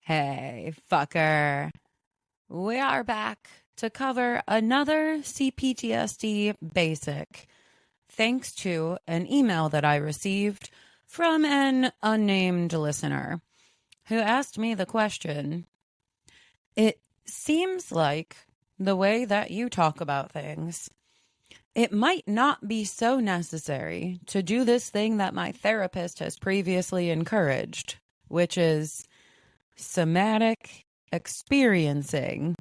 Hey, fucker. We are back to cover another CPTSD basic, thanks to an email that I received from an unnamed listener who asked me the question, it seems like the way that you talk about things, it might not be so necessary to do this thing that my therapist has previously encouraged, which is somatic experiencing.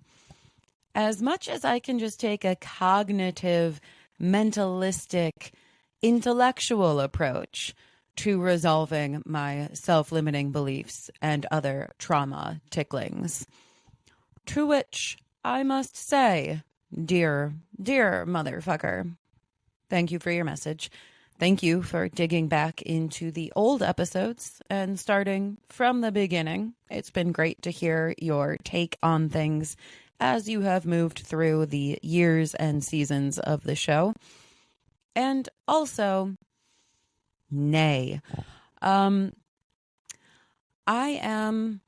As much as I can just take a cognitive, mentalistic, intellectual approach to resolving my self-limiting beliefs and other trauma ticklings. To which I must say, dear motherfucker, thank you for your message. Thank you for digging back into the old episodes and starting from the beginning. It's been great to hear your take on things as you have moved through the years and seasons of the show. And also, nay, I am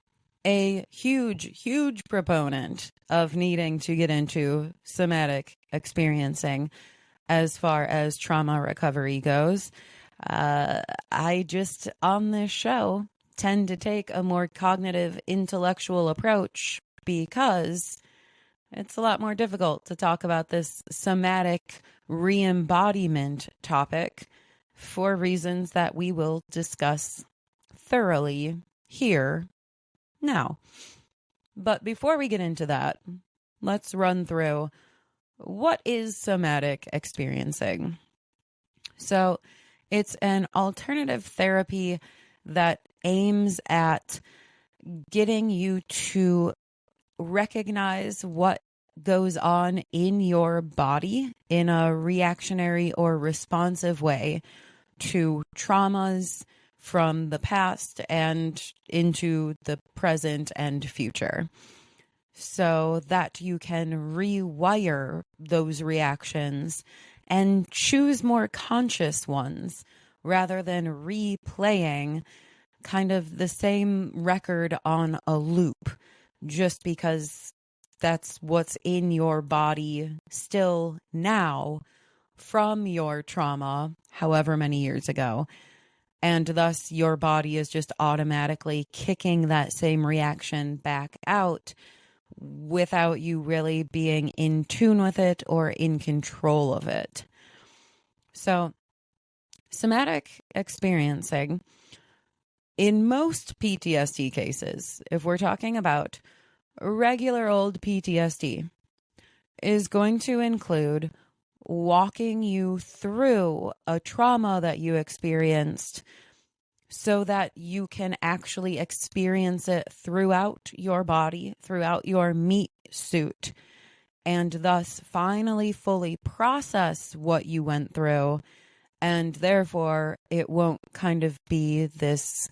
a huge proponent of needing to get into somatic experiencing as far as trauma recovery goes. I just, on this show, tend to take a more cognitive, intellectual approach because it's a lot more difficult to talk about this somatic re-embodiment topic for reasons that we will discuss thoroughly here now. But before we get into that, let's run through what is somatic experiencing. So it's an alternative therapy that aims at getting you to recognize what goes on in your body in a reactionary or responsive way to traumas from the past and into the present and future, so that you can rewire those reactions and choose more conscious ones rather than replaying kind of the same record on a loop just because that's what's in your body still now from your trauma, however many years ago. And thus your body is just automatically kicking that same reaction back out without you really being in tune with it or in control of it. So, somatic experiencing, in most PTSD cases, if we're talking about regular old PTSD, is going to include walking you through a trauma that you experienced so that you can actually experience it throughout your body, throughout your meat suit, and thus finally fully process what you went through. And therefore, it won't kind of be this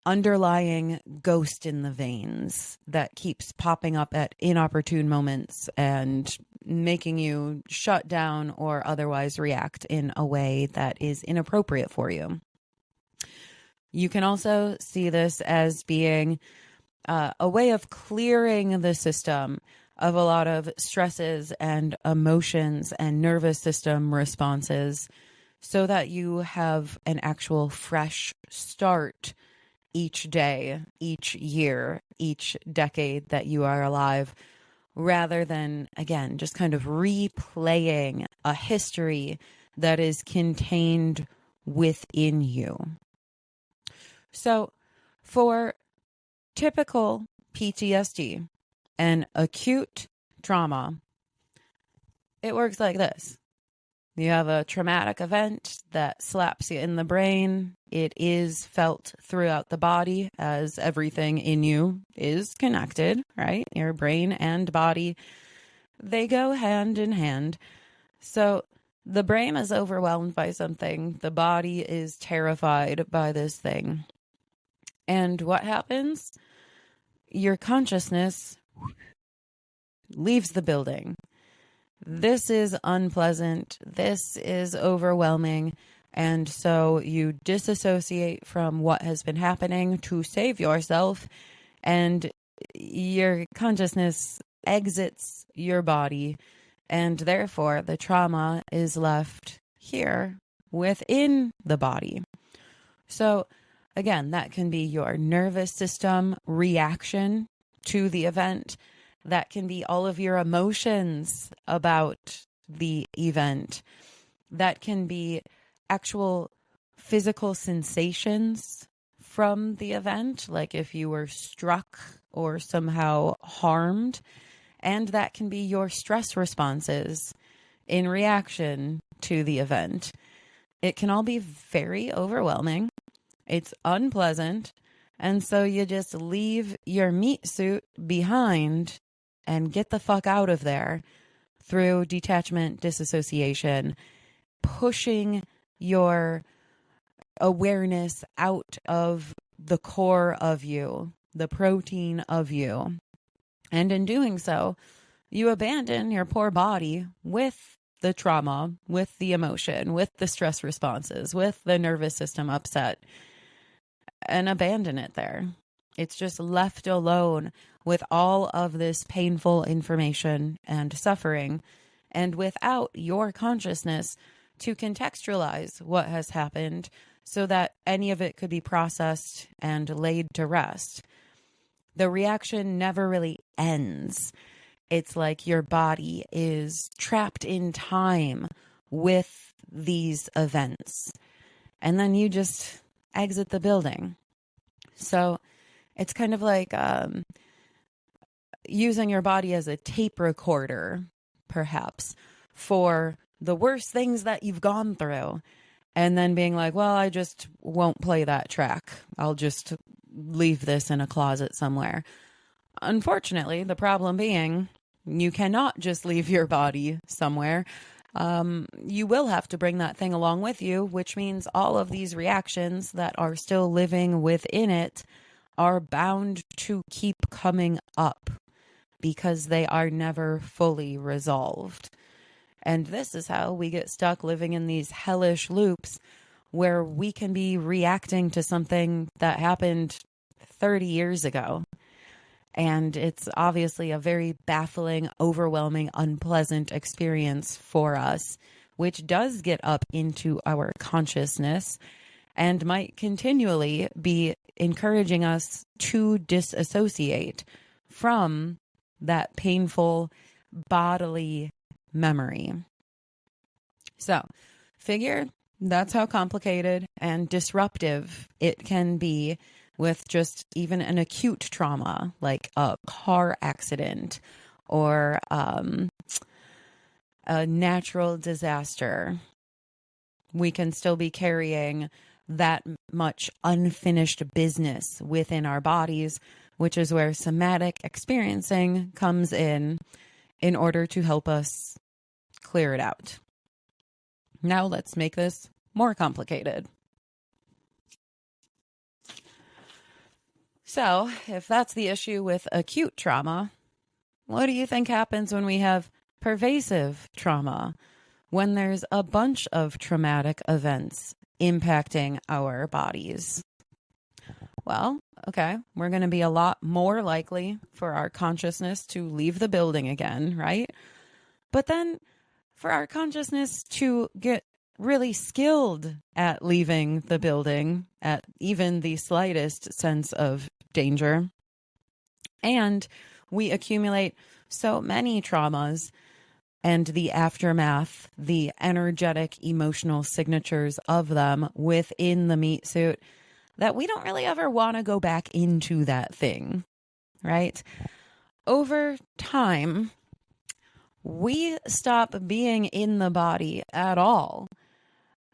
underlying ghost in the veins that keeps popping up at inopportune moments and making you shut down or otherwise react in a way that is inappropriate for you. You can also see this as being a way of clearing the system of a lot of stresses and emotions and nervous system responses so that you have an actual fresh start each day, each year, each decade that you are alive, rather than, again, just kind of replaying a history that is contained within you. So for typical PTSD and acute trauma, it works like this. You have a traumatic event that slaps you in the brain. It is felt throughout the body as everything in you is connected, right? Your brain and body, they go hand in hand. So the brain is overwhelmed by something. The body is terrified by this thing. And what happens? Your consciousness leaves the building. This is unpleasant. This is overwhelming. And so you disassociate from what has been happening to save yourself and your consciousness exits your body, and therefore the trauma is left here within the body. So again, that can be your nervous system reaction to the event. That can be all of your emotions about the event. That can be actual physical sensations from the event, like if you were struck or somehow harmed. And that can be your stress responses in reaction to the event. It can all be very overwhelming. It's unpleasant. And so you just leave your meat suit behind and get the fuck out of there through detachment, disassociation, pushing your awareness out of the core of you, the protein of you. And in doing so, you abandon your poor body with the trauma, with the emotion, with the stress responses, with the nervous system upset, and abandon it there. It's just left alone with all of this painful information and suffering, and without your consciousness to contextualize what has happened so that any of it could be processed and laid to rest. The reaction never really ends. It's like your body is trapped in time with these events. And then you just exit the building. So it's kind of like using your body as a tape recorder, perhaps, for the worst things that you've gone through. And then being like, well, I just won't play that track. I'll just leave this in a closet somewhere. Unfortunately, the problem being you cannot just leave your body somewhere. You will have to bring that thing along with you, which means all of these reactions that are still living within it are bound to keep coming up because they are never fully resolved. And this is how we get stuck living in these hellish loops where we can be reacting to something that happened 30 years ago. And it's obviously a very baffling, overwhelming, unpleasant experience for us, which does get up into our consciousness and might continually be encouraging us to disassociate from that painful bodily memory. So, figure that's how complicated and disruptive it can be with just even an acute trauma like a car accident or a natural disaster. We can still be carrying that much unfinished business within our bodies, which is where somatic experiencing comes in order to help us clear it out. Now let's make this more complicated. So, if that's the issue with acute trauma, what do you think happens when we have pervasive trauma? When there's a bunch of traumatic events impacting our bodies? Well, okay, we're going to be a lot more likely for our consciousness to leave the building again, right? But then for our consciousness to get really skilled at leaving the building at even the slightest sense of danger. And we accumulate so many traumas and the aftermath, the energetic, emotional signatures of them within the meat suit that we don't really ever want to go back into that thing, right? Over time, we stop being in the body at all.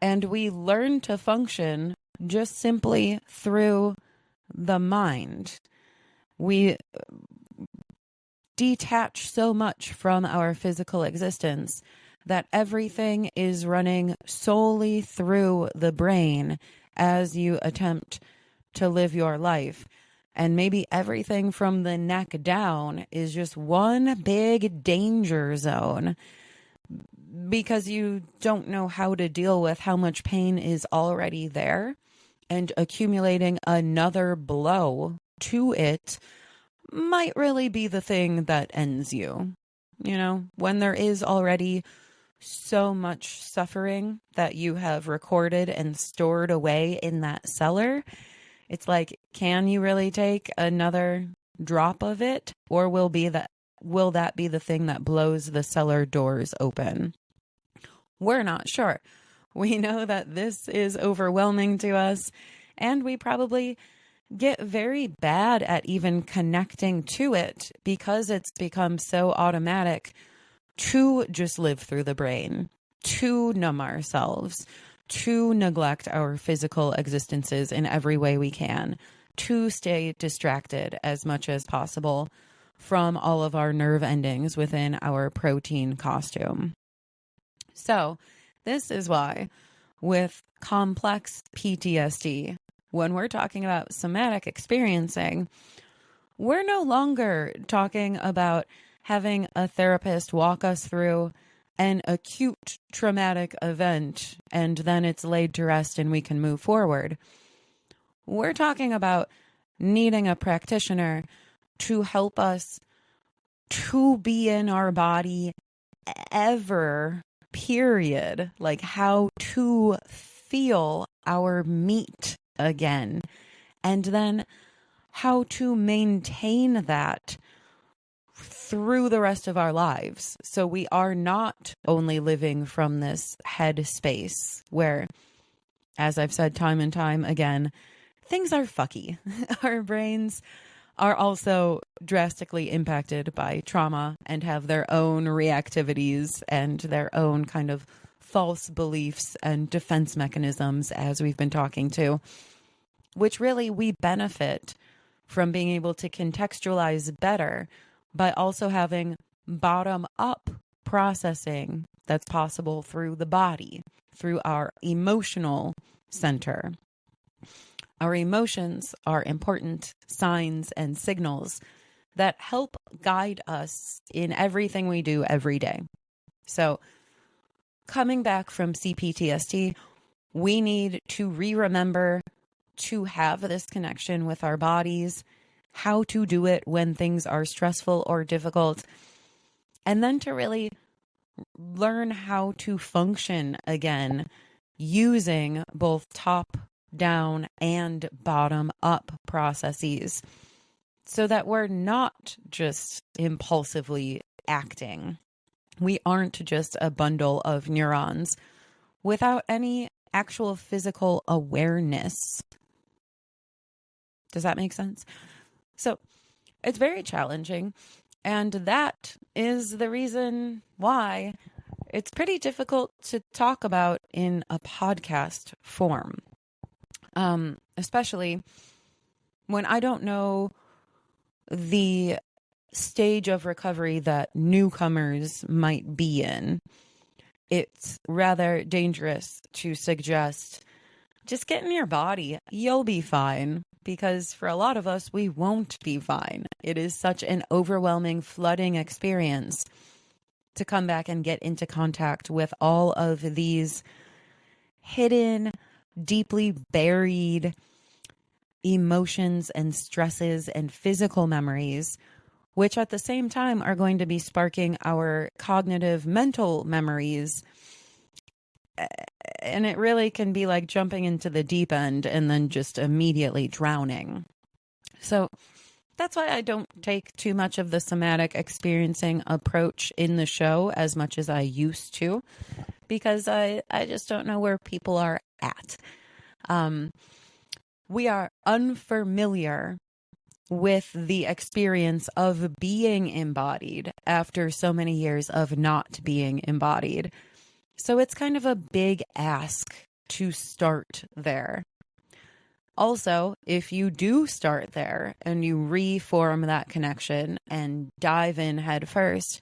And we learn to function just simply through the mind. We detach so much from our physical existence that everything is running solely through the brain as you attempt to live your life. And maybe everything from the neck down is just one big danger zone because you don't know how to deal with how much pain is already there, and accumulating another blow to it might really be the thing that ends you. You know, when there is already so much suffering that you have recorded and stored away in that cellar, it's like, can you really take another drop of it? Or will that be the thing that blows the cellar doors open? We're not sure. We know that this is overwhelming to us, and we probably get very bad at even connecting to it because it's become so automatic to just live through the brain, to numb ourselves, to neglect our physical existences in every way we can, to stay distracted as much as possible from all of our nerve endings within our protein costume. So, this is why with complex PTSD, when we're talking about somatic experiencing, we're no longer talking about having a therapist walk us through an acute traumatic event and then it's laid to rest and we can move forward. We're talking about needing a practitioner to help us to be in our body ever, period. Like how to feel our meat again. And then how to maintain that through the rest of our lives. So we are not only living from this head space where, as I've said time and time again, things are fucky. Our brains are also drastically impacted by trauma and have their own reactivities and their own kind of false beliefs and defense mechanisms, as we've been talking to, which really we benefit from being able to contextualize better by also having bottom-up processing that's possible through the body, through our emotional center. Our emotions are important signs and signals that help guide us in everything we do every day. So, coming back from CPTSD, we need to remember to have this connection with our bodies, how to do it when things are stressful or difficult, and then to really learn how to function again using both top-down and bottom-up processes so that we're not just impulsively acting. We aren't just a bundle of neurons without any actual physical awareness. Does that make sense? So it's very challenging, and that is the reason why it's pretty difficult to talk about in a podcast form, especially when I don't know the stage of recovery that newcomers might be in. It's rather dangerous to suggest just get in your body. You'll be fine. Because for a lot of us, we won't be fine. It is such an overwhelming, flooding experience to come back and get into contact with all of these hidden, deeply buried emotions and stresses and physical memories, which at the same time are going to be sparking our cognitive mental memories. And it really can be like jumping into the deep end and then just immediately drowning. So that's why I don't take too much of the somatic experiencing approach in the show as much as I used to, because I just don't know where people are at. We are unfamiliar with the experience of being embodied after so many years of not being embodied. So it's kind of a big ask to start there. Also, if you do start there and you reform that connection and dive in head first,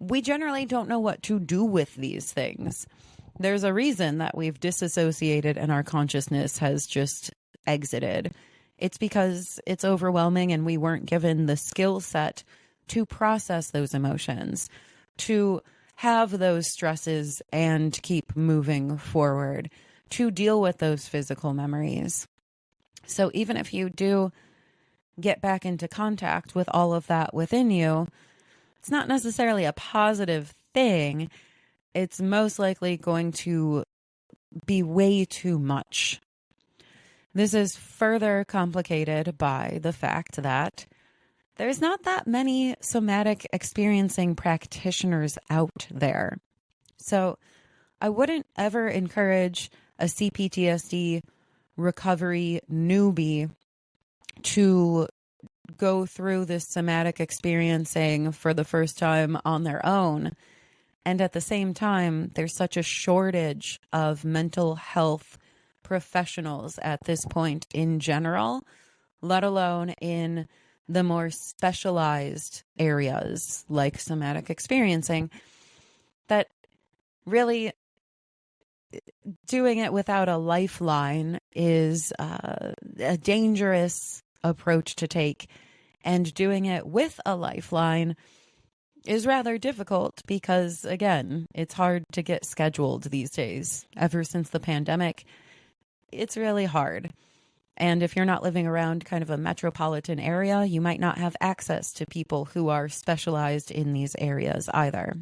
we generally don't know what to do with these things. There's a reason that we've disassociated and our consciousness has just exited. It's because it's overwhelming and we weren't given the skill set to process those emotions, to have those stresses and keep moving forward, to deal with those physical memories. So even if you do get back into contact with all of that within you, it's not necessarily a positive thing. It's most likely going to be way too much. This is further complicated by the fact that there's not that many somatic experiencing practitioners out there. So I wouldn't ever encourage a CPTSD recovery newbie to go through this somatic experiencing for the first time on their own. And at the same time, there's such a shortage of mental health professionals at this point in general, let alone in the more specialized areas like somatic experiencing, that really doing it without a lifeline is a dangerous approach to take. And doing it with a lifeline is rather difficult because, again, it's hard to get scheduled these days. Ever since the pandemic, it's really hard. And if you're not living around kind of a metropolitan area, you might not have access to people who are specialized in these areas either.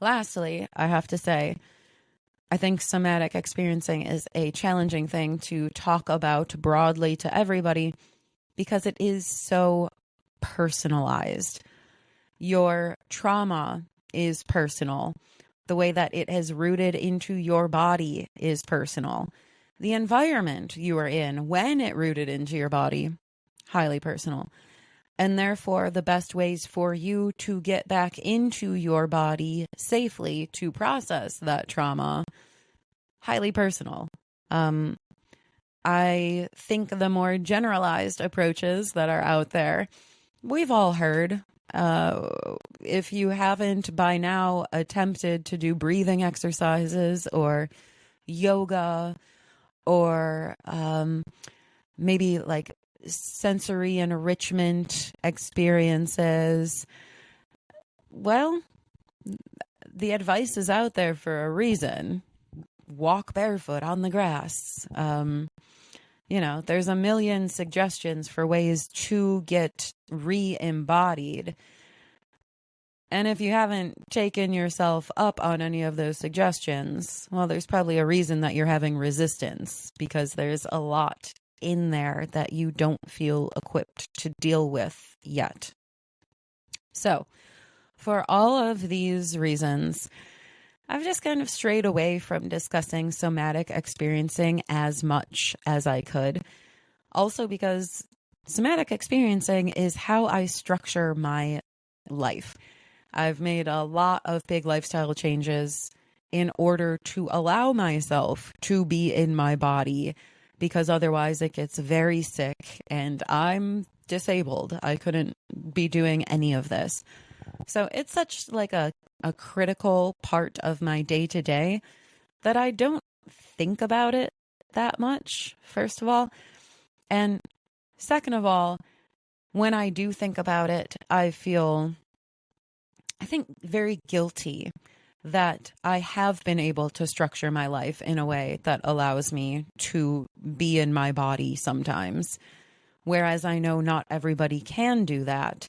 Lastly, I have to say, I think somatic experiencing is a challenging thing to talk about broadly to everybody because it is so personalized. Your trauma is personal. The way that it has rooted into your body is personal. The environment you are in when it rooted into your body, highly personal. And therefore, the best ways for you to get back into your body safely to process that trauma, highly personal. I think the more generalized approaches that are out there, we've all heard. If you haven't by now attempted to do breathing exercises or yoga or maybe like sensory enrichment experiences, well, the advice is out there for a reason. Walk barefoot on the grass. There's a million suggestions for ways to get re-embodied. And if you haven't taken yourself up on any of those suggestions, well, there's probably a reason that you're having resistance, because there's a lot in there that you don't feel equipped to deal with yet. So, for all of these reasons, I've just kind of strayed away from discussing somatic experiencing as much as I could. Also because somatic experiencing is how I structure my life. I've made a lot of big lifestyle changes in order to allow myself to be in my body, because otherwise it gets very sick and I'm disabled. I couldn't be doing any of this. So it's such like a critical part of my day-to-day that I don't think about it that much, first of all. And second of all, when I do think about it, I think very guilty that I have been able to structure my life in a way that allows me to be in my body sometimes. Whereas I know not everybody can do that,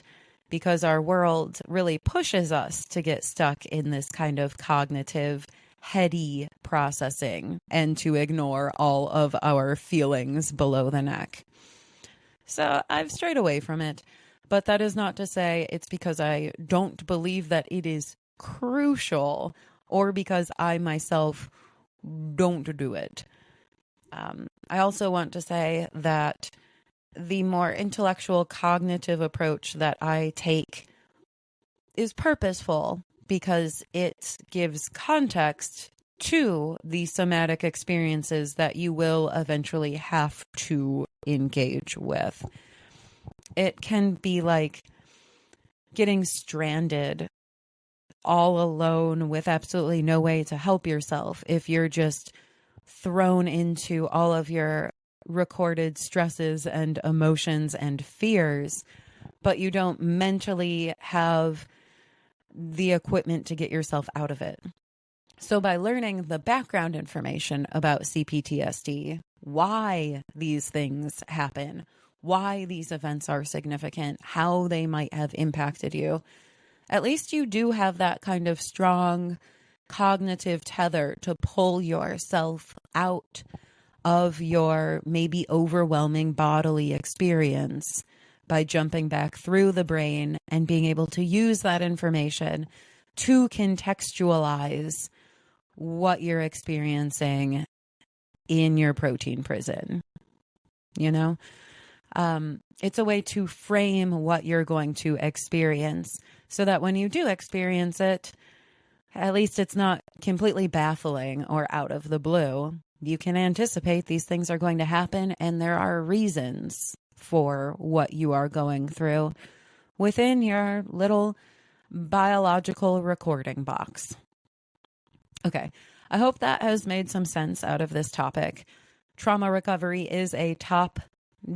because our world really pushes us to get stuck in this kind of cognitive, heady processing and to ignore all of our feelings below the neck. So I've strayed away from it, but that is not to say it's because I don't believe that it is crucial or because I myself don't do it. I also want to say that the more intellectual cognitive approach that I take is purposeful because it gives context to the somatic experiences that you will eventually have to engage with. It can be like getting stranded all alone with absolutely no way to help yourself if you're just thrown into all of your recorded stresses and emotions and fears, but you don't mentally have the equipment to get yourself out of it. So by learning the background information about CPTSD, why these things happen, why these events are significant, how they might have impacted you, at least you do have that kind of strong cognitive tether to pull yourself out of your maybe overwhelming bodily experience by jumping back through the brain and being able to use that information to contextualize what you're experiencing in your protein prison. You know, it's a way to frame what you're going to experience so that when you do experience it, at least it's not completely baffling or out of the blue. You can anticipate these things are going to happen, and there are reasons for what you are going through within your little biological recording box. Okay, I hope that has made some sense out of this topic. Trauma recovery is a top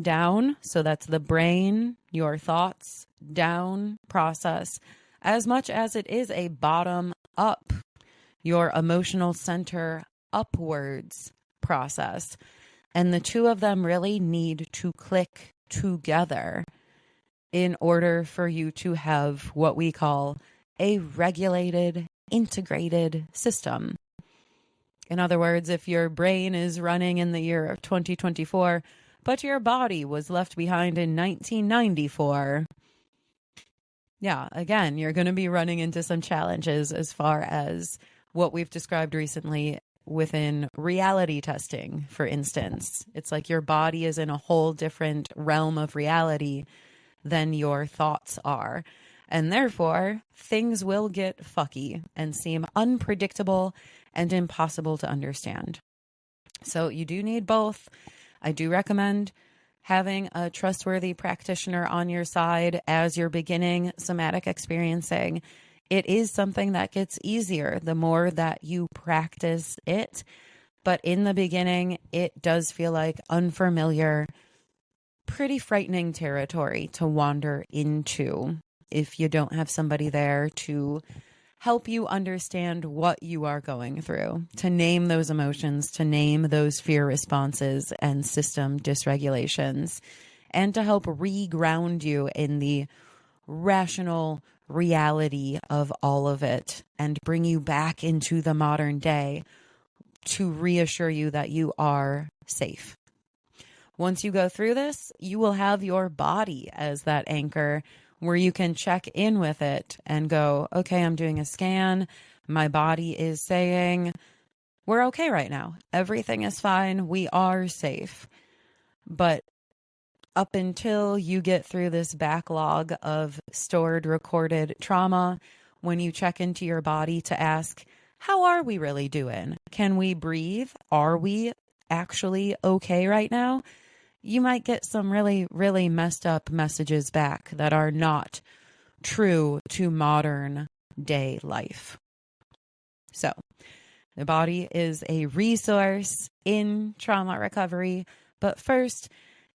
down, so that's the brain, your thoughts down process, as much as it is a bottom up, your emotional center upwards process. And the two of them really need to click together in order for you to have what we call a regulated, integrated system. In other words, if your brain is running in the year of 2024, but your body was left behind in 1994, yeah, again, you're going to be running into some challenges as far as what we've described recently within reality testing, for instance. It's like your body is in a whole different realm of reality than your thoughts are. And therefore, things will get fucky and seem unpredictable and impossible to understand. So you do need both. I do recommend having a trustworthy practitioner on your side as you're beginning somatic experiencing. It is something that gets easier the more that you practice it. But in the beginning, it does feel like unfamiliar, pretty frightening territory to wander into if you don't have somebody there to help you understand what you are going through, to name those emotions, to name those fear responses and system dysregulations, and to help re-ground you in the rational reality of all of it and bring you back into the modern day to reassure you that you are safe. Once you go through this, you will have your body as that anchor where you can check in with it and go, okay, I'm doing a scan. My body is saying, we're okay right now. Everything is fine. We are safe. But up until you get through this backlog of stored, recorded trauma, when you check into your body to ask, how are we really doing? Can we breathe? Are we actually okay right now? You might get some really, really messed up messages back that are not true to modern day life. So the body is a resource in trauma recovery, but first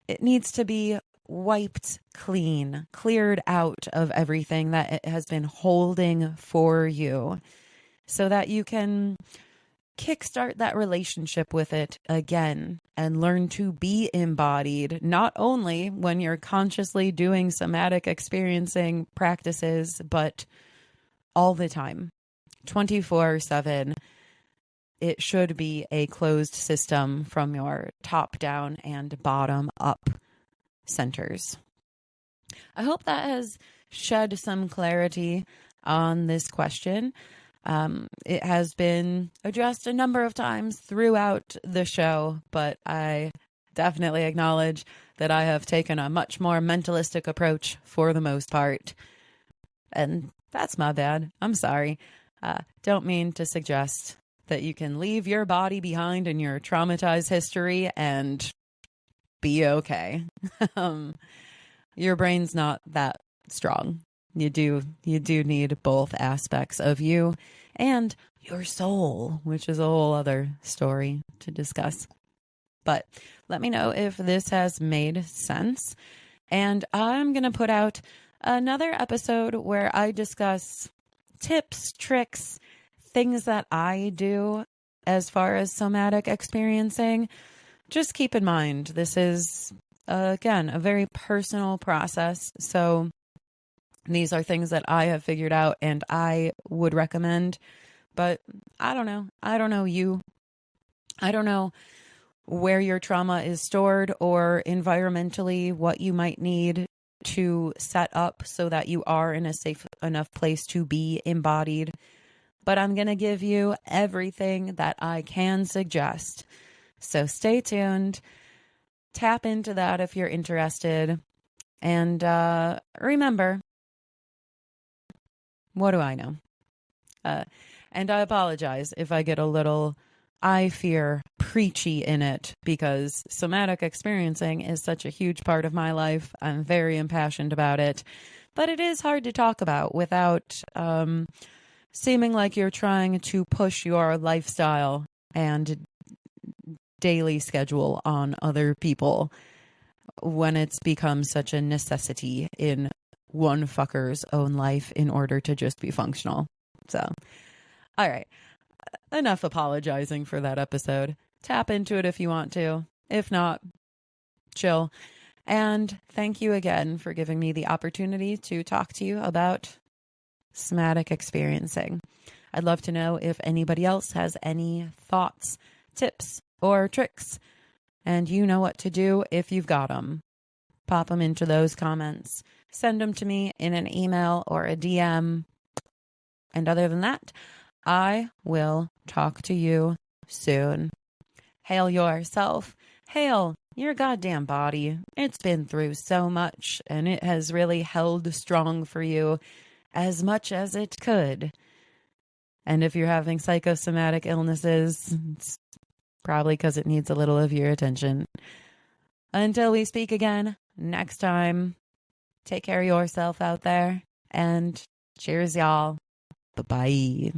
it needs to be wiped clean, cleared out of everything that it has been holding for you so that you can kickstart that relationship with it again and learn to be embodied, not only when you're consciously doing somatic experiencing practices, but all the time, 24/7. It should be a closed system from your top down and bottom up centers. I hope that has shed some clarity on this question. It has been addressed a number of times throughout the show, but I definitely acknowledge that I have taken a much more mentalistic approach for the most part. And that's my bad. I'm sorry. Don't mean to suggest that you can leave your body behind in your traumatized history and be okay. Your brain's not that strong. You do need both aspects of you and your soul, which is a whole other story to discuss. But let me know if this has made sense. And I'm going to put out another episode where I discuss tips, tricks, things that I do as far as somatic experiencing. Just keep in mind, this is again, a very personal process. So these are things that I have figured out and I would recommend. But I don't know. I don't know you. I don't know where your trauma is stored or environmentally what you might need to set up so that you are in a safe enough place to be embodied. But I'm going to give you everything that I can suggest. So stay tuned. Tap into that if you're interested. And remember, what do I know? And I apologize if I get a little, I fear, preachy in it because somatic experiencing is such a huge part of my life. I'm very impassioned about it, but it is hard to talk about without seeming like you're trying to push your lifestyle and daily schedule on other people when it's become such a necessity in one fucker's own life in order to just be functional. So, all right. Enough apologizing for that episode. Tap into it if you want to. If not, chill. And thank you again for giving me the opportunity to talk to you about somatic experiencing. I'd love to know if anybody else has any thoughts, tips, or tricks. And you know what to do if you've got them. Pop them into those comments. Send them to me in an email or a DM. And other than that, I will talk to you soon. Hail yourself. Hail your goddamn body. It's been through so much, and it has really held strong for you as much as it could. And if you're having psychosomatic illnesses, it's probably because it needs a little of your attention. Until we speak again next time, take care of yourself out there, and cheers, y'all. Bye-bye.